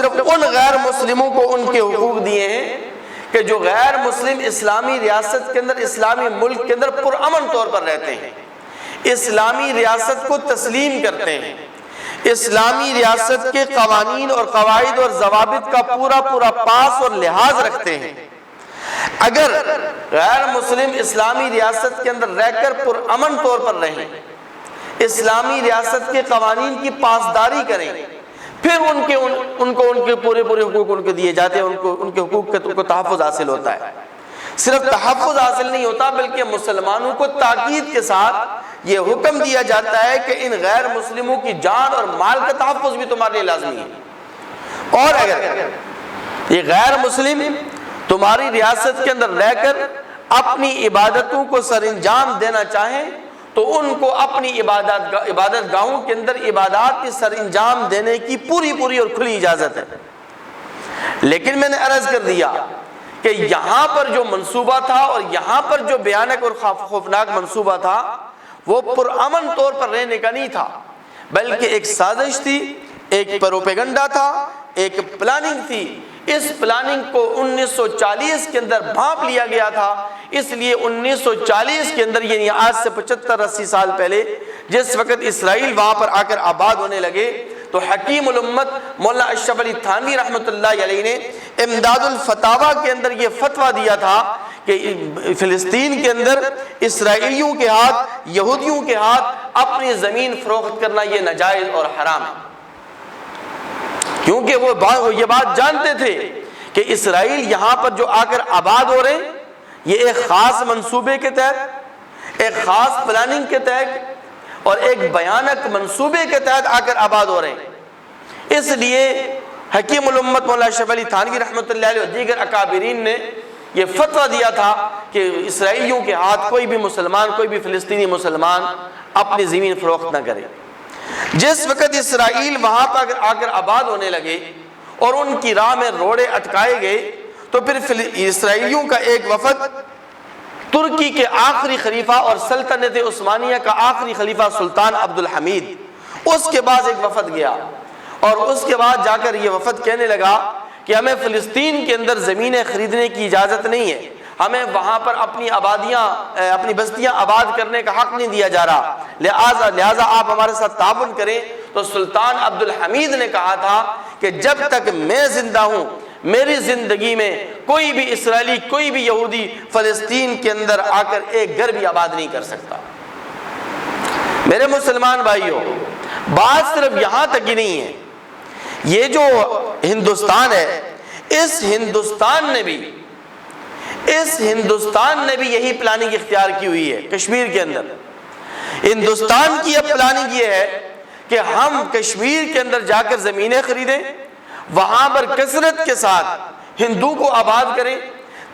صرف ان غیر مسلموں کو ان کے حقوق دیے ہیں کہ جو غیر مسلم اسلامی ریاست کے اندر، اسلامی ملک کے اندر پرامن طور پر رہتے ہیں، اسلامی ریاست کو تسلیم کرتے ہیں، اسلامی ریاست کے قوانین اور قواعد اور ضوابط کا پورا پاس اور لحاظ رکھتے ہیں۔ اگر غیر مسلم اسلامی ریاست کے اندر رہ کر پرامن طور پر رہیں، اسلامی ریاست کے قوانین کی پاسداری کریں، پھر ان کے پورے حقوق ان کو دیے جاتے ہیں، ان کے حقوق کو تحفظ حاصل ہوتا ہے۔ صرف تحفظ حاصل نہیں ہوتا بلکہ مسلمانوں کو تاکید کے ساتھ یہ حکم دیا جاتا ہے کہ ان غیر مسلموں کی جان اور مال کا تحفظ بھی تمہارے لیے لازمی ہے۔ اور اگر یہ غیر مسلم تمہاری ریاست کے اندر رہ کر اپنی عبادتوں کو سر انجام دینا چاہیں تو ان کو اپنی عبادت گاہوں کے اندر عبادات کی سر انجام دینے کی پوری اور کھلی اجازت ہے۔ لیکن میں نے عرض کر دیا کہ یہاں پر جو منصوبہ تھا اور یہاں پر جو بھیانک اور خوفناک منصوبہ تھا وہ پرامن طور پر رہنے کا نہیں تھا، بلکہ ایک سازش تھی، ایک پروپیگنڈا تھا، ایک پلاننگ تھی۔ اس پلاننگ کو 1940 کے اندر بھانپ لیا گیا تھا۔ اس لیے 1940 کے اندر، یعنی آج سے 75-80 سال پہلے، جس وقت اسرائیل وہاں پر آ کر آباد ہونے لگے تو حکیم الامت مولانا اشرف علی تھانوی رحمۃ اللہ علیہ نے امداد الفتاویٰ کے اندر یہ فتویٰ دیا تھا کہ فلسطین کے اندر اسرائیلیوں کے ہاتھ، یہودیوں کے ہاتھ اپنی زمین فروخت کرنا یہ ناجائز اور حرام ہے، کیونکہ وہ یہ بات جانتے تھے کہ اسرائیل یہاں پر جو آ کر آباد ہو رہے ہیں یہ ایک خاص منصوبے کے تحت، ایک خاص پلاننگ کے تحت اور ایک بھیانک منصوبے کے تحت آ کر آباد ہو رہے ہیں۔ اس لیے حکیم الامت مولانا اشرف علی تھانوی رحمۃ اللہ علیہ اور دیگر اکابرین نے یہ فتویٰ دیا تھا کہ اسرائیلیوں کے ہاتھ کوئی بھی مسلمان، کوئی بھی فلسطینی مسلمان اپنی زمین فروخت نہ کرے۔ جس وقت اسرائیل وہاں پر آ کر آباد ہونے لگے اور ان کی راہ میں روڑے اٹکائے گئے تو پھر اسرائیلیوں کا ایک وفد، ترکی کے آخری خلیفہ اور سلطنت عثمانیہ کا آخری خلیفہ سلطان عبد الحمید، اس کے بعد ایک وفد گیا اور اس کے بعد جا کر یہ وفد کہنے لگا کہ ہمیں فلسطین کے اندر زمینیں خریدنے کی اجازت نہیں ہے، ہمیں وہاں پر اپنی بستیاں آباد کرنے کا حق نہیں دیا جا رہا، لہٰذا آپ ہمارے ساتھ تعاون کریں۔ تو سلطان عبد الحمید نے کہا تھا کہ جب تک میں زندہ ہوں، میری زندگی میں کوئی بھی اسرائیلی، کوئی بھی یہودی فلسطین کے اندر آ کر ایک گھر بھی آباد نہیں کر سکتا۔ میرے مسلمان بھائیوں، بات صرف یہاں تک ہی نہیں ہے، یہ جو ہندوستان ہے، اس ہندوستان نے بھی یہی پلاننگ اختیار کی ہوئی ہے۔ کشمیر کے اندر ہندوستان کی اب پلاننگ یہ ہے کہ ہم کشمیر کے اندر جا کر زمینیں خریدیں، وہاں پر کثرت کے ساتھ ہندو کو آباد کریں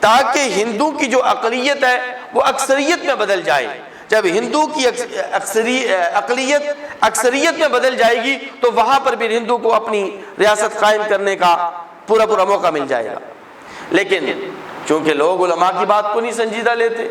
تاکہ ہندو کی جو اقلیت ہے وہ اکثریت میں بدل جائے۔ جب ہندو کی اقلیت اکثریت میں بدل جائے گی تو وہاں پر بھی ہندو کو اپنی ریاست قائم کرنے کا پورا موقع مل جائے گا۔ لیکن چونکہ لوگ علماء کی بات کو نہیں سنجیدہ لیتے،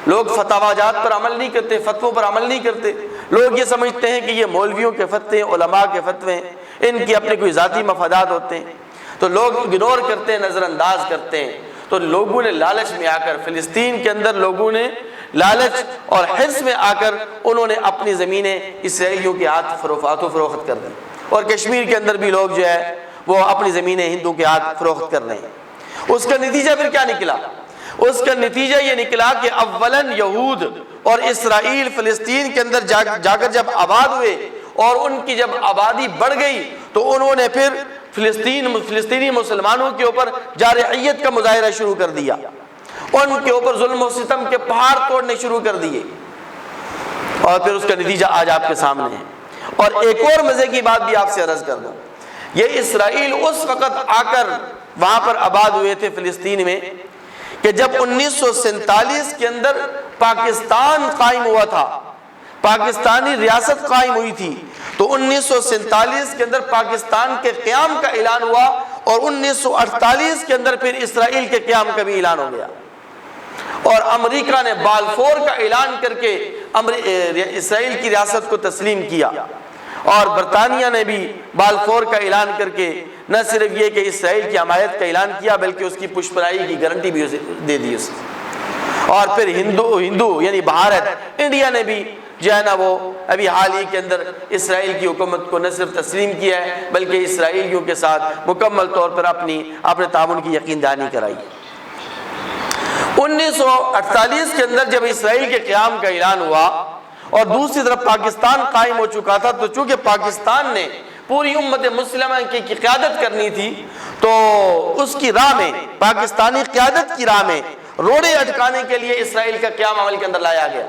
لوگ فتویٰ جات پر عمل نہیں کرتے، فتووں پر عمل نہیں کرتے، لوگ یہ سمجھتے ہیں کہ یہ مولویوں کے فتوے، علماء کے فتوے، ان کی اپنے کوئی ذاتی مفادات ہوتے ہیں، تو لوگ اگنور کرتے ہیں، نظر انداز کرتے ہیں۔ تو لوگوں نے لالچ میں آ کر، فلسطین کے اندر لوگوں نے لالچ اور حرص میں آ کر انہوں نے اپنی زمینیں اسرائیلیوں کے ہاتھ فروخت کر دی، اور کشمیر کے اندر بھی لوگ جو ہے وہ اپنی زمینیں ہندو کے ہاتھ فروخت کر رہے ہیں۔ اس کا نتیجہ پھر کیا نکلا؟ اس کا نتیجہ یہ نکلا کہ اولاً یہود اور اسرائیل فلسطین کے اندر جا کر جب آباد ہوئے اور ان کی جب آبادی بڑھ گئی تو انہوں نے پھر فلسطینی مسلمانوں کے اوپر جارحیت کا مظاہرہ شروع کر دیا، ان کے اوپر ظلم و ستم کے پہاڑ توڑنے شروع کر دیے، اور پھر اس کا نتیجہ آج آپ کے سامنے ہے۔ اور ایک اور مزے کی بات بھی آپ سے عرض کر دوں، یہ اسرائیل اس وقت آ کر وہاں پر آباد ہوئے تھے فلسطین میں کہ جب 1947 کے اندر پاکستان قائم ہوا تھا، پاکستانی ریاست قائم ہوئی تھی، تو 1947 کے اندر پاکستان کے قیام کا اعلان ہوا اور 1948 کے اندر پھر اسرائیل کے قیام کا بھی اعلان ہو گیا، اور امریکہ نے بالفور کا اعلان کر کے اسرائیل کی ریاست کو تسلیم کیا، اور برطانیہ نے بھی بالفور کا اعلان کر کے نہ صرف یہ کہ اسرائیل کی حمایت کا اعلان کیا بلکہ اس کی پشپرائی کی گارنٹی بھی دے دی اسے. اور پھر ہندو یعنی بھارت، انڈیا نے بھی جو ہے نا وہ ابھی حال ہی کے اندر اسرائیل کی حکومت کو نہ صرف تسلیم کیا ہے بلکہ اسرائیلیوں کے ساتھ مکمل طور پر اپنے تعاون کی یقین دہانی کرائی. 1948 کے اندر جب اسرائیل کے قیام کا اعلان ہوا اور دوسری طرف پاکستان قائم ہو چکا تھا، تو چونکہ پاکستان نے پوری امت مسلمہ کی قیادت کرنی تھی تو اس کی راہ میں، پاکستانی قیادت کی راہ میں روڑے اٹکانے کے لیے اسرائیل کا قیام عمل کے اندر لایا گیا.